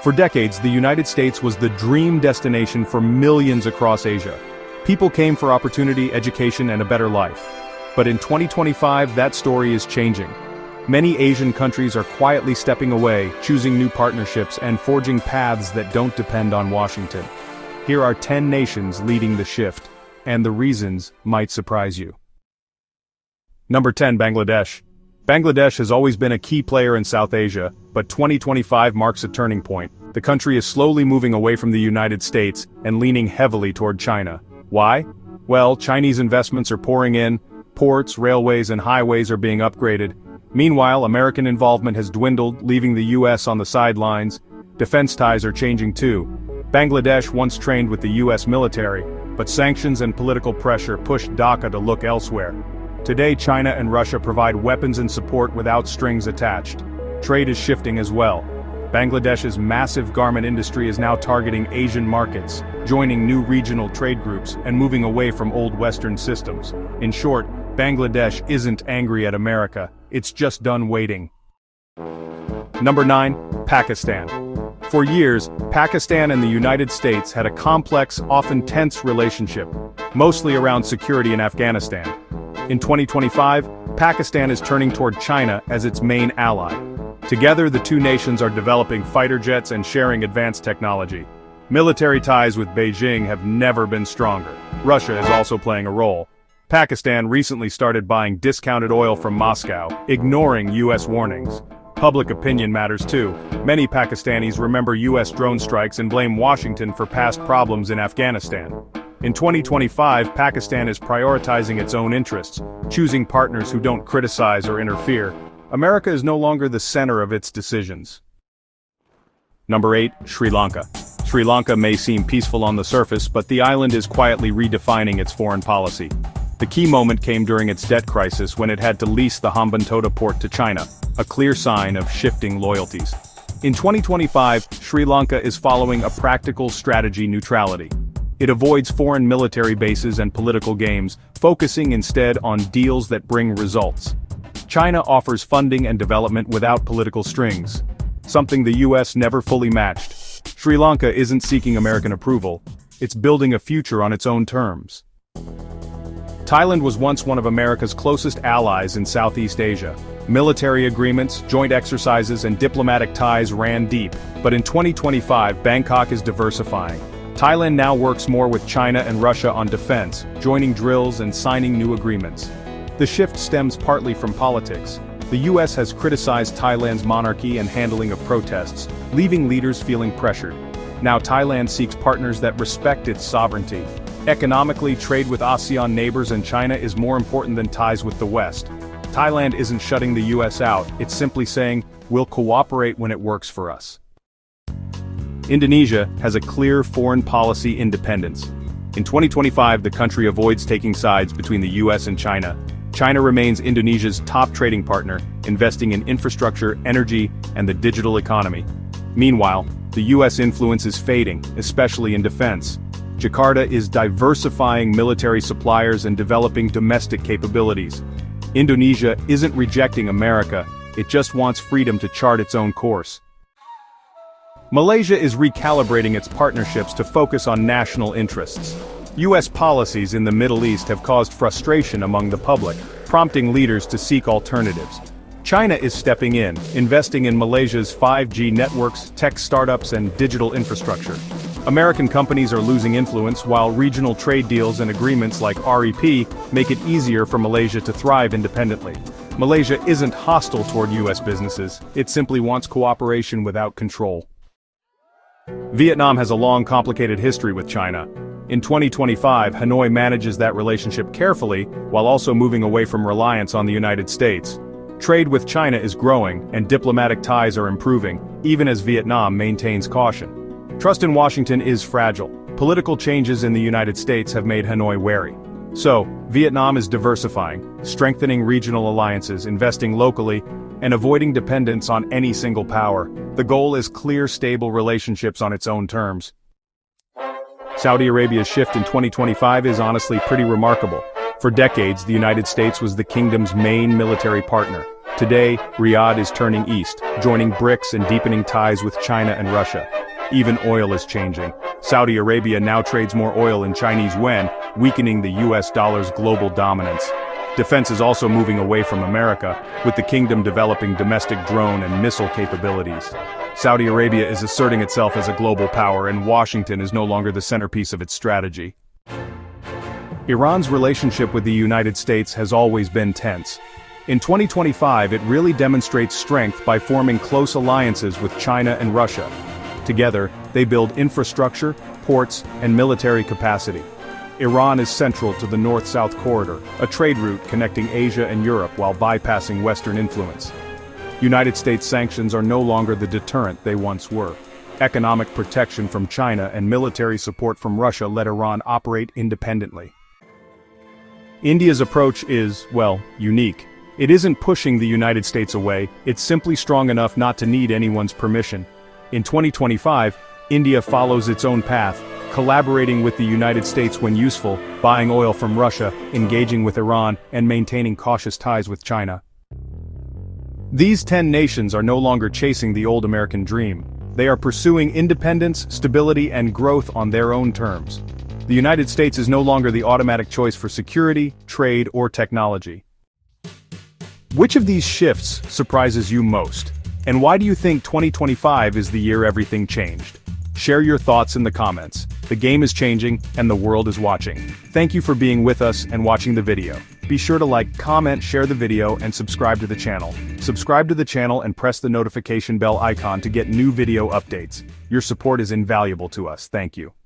For decades, the United States was the dream destination for millions across Asia. People came for opportunity, education, and a better life. But in 2025, that story is changing. Many Asian countries are quietly stepping away, choosing new partnerships, and forging paths that don't depend on Washington. Here are 10 nations leading the shift, and the reasons might surprise you. Number 10, Bangladesh. Bangladesh has always been a key player in South Asia, but 2025 marks a turning point. The country is slowly moving away from the United States and leaning heavily toward China. Why? Well, Chinese investments are pouring in, ports, railways, and highways are being upgraded. Meanwhile, American involvement has dwindled, leaving the US on the sidelines. Defense ties are changing too. Bangladesh once trained with the US military, but sanctions and political pressure pushed Dhaka to look elsewhere. Today, China and Russia provide weapons and support without strings attached. Trade is shifting as well. Bangladesh's massive garment industry is now targeting Asian markets, joining new regional trade groups and moving away from old Western systems. In short, Bangladesh isn't angry at America, it's just done waiting. Number 9, Pakistan. For years, Pakistan and the United States had a complex, often tense relationship, mostly around security in Afghanistan. In 2025, Pakistan is turning toward China as its main ally. Together, the two nations are developing fighter jets and sharing advanced technology. Military ties with Beijing have never been stronger. Russia is also playing a role. Pakistan recently started buying discounted oil from Moscow, ignoring US warnings. Public opinion matters too. Many Pakistanis remember US drone strikes and blame Washington for past problems in Afghanistan. In 2025, Pakistan is prioritizing its own interests, choosing partners who don't criticize or interfere. America is no longer the center of its decisions. Number 8, Sri Lanka. Sri Lanka may seem peaceful on the surface, but the island is quietly redefining its foreign policy. The key moment came during its debt crisis when it had to lease the Hambantota port to China, a clear sign of shifting loyalties. In 2025, Sri Lanka is following a practical strategy: neutrality. It avoids foreign military bases and political games, focusing instead on deals that bring results. China offers funding and development without political strings, something the US never fully matched. Sri Lanka isn't seeking American approval, it's building a future on its own terms. Thailand was once one of America's closest allies in Southeast Asia. Military agreements, joint exercises, and diplomatic ties ran deep, but in 2025, Bangkok is diversifying. Thailand now works more with China and Russia on defense, joining drills and signing new agreements. The shift stems partly from politics. The US has criticized Thailand's monarchy and handling of protests, leaving leaders feeling pressured. Now Thailand seeks partners that respect its sovereignty. Economically, trade with ASEAN neighbors and China is more important than ties with the West. Thailand isn't shutting the US out, it's simply saying, we'll cooperate when it works for us. Indonesia has a clear foreign policy independence. In 2025, the country avoids taking sides between the US and China. China remains Indonesia's top trading partner, investing in infrastructure, energy, and the digital economy. Meanwhile, the US influence is fading, especially in defense. Jakarta is diversifying military suppliers and developing domestic capabilities. Indonesia isn't rejecting America, it just wants freedom to chart its own course. Malaysia is recalibrating its partnerships to focus on national interests. US policies in the Middle East have caused frustration among the public, prompting leaders to seek alternatives. China is stepping in, investing in Malaysia's 5G networks, tech startups, and digital infrastructure. American companies are losing influence, while regional trade deals and agreements like REP make it easier for Malaysia to thrive independently. Malaysia isn't hostile toward US businesses, it simply wants cooperation without control. Vietnam has a long, complicated history with China. In 2025, Hanoi manages that relationship carefully, while also moving away from reliance on the United States. Trade with China is growing, and diplomatic ties are improving, even as Vietnam maintains caution. Trust in Washington is fragile. Political changes in the United States have made Hanoi wary. So, Vietnam is diversifying, strengthening regional alliances, investing locally, and avoiding dependence on any single power. The goal is clear, stable relationships on its own terms. Saudi Arabia's shift in 2025 is honestly pretty remarkable. For decades, the United States was the kingdom's main military partner. Today, Riyadh is turning east, joining BRICS and deepening ties with China and Russia. Even oil is changing. Saudi Arabia now trades more oil in Chinese yuan, weakening the US dollar's global dominance. Defense is also moving away from America, with the kingdom developing domestic drone and missile capabilities. Saudi Arabia is asserting itself as a global power, and Washington is no longer the centerpiece of its strategy. Iran's relationship with the United States has always been tense. In 2025, it really demonstrates strength by forming close alliances with China and Russia. Together, they build infrastructure, ports, and military capacity. Iran is central to the North-South corridor, a trade route connecting Asia and Europe while bypassing Western influence. United States sanctions are no longer the deterrent they once were. Economic protection from China and military support from Russia let Iran operate independently. India's approach is, well, unique. It isn't pushing the United States away, it's simply strong enough not to need anyone's permission. In 2025, India follows its own path, collaborating with the United States when useful, buying oil from Russia, engaging with Iran, and maintaining cautious ties with China. These 10 nations are no longer chasing the old American dream. They are pursuing independence, stability, and growth on their own terms. The United States is no longer the automatic choice for security, trade, or technology. Which of these shifts surprises you most? And why do you think 2025 is the year everything changed? Share your thoughts in the comments. The game is changing, and the world is watching. Thank you for being with us and watching the video. Be sure to like, comment, share the video, and subscribe to the channel. Subscribe to the channel and press the notification bell icon to get new video updates. Your support is invaluable to us. Thank you.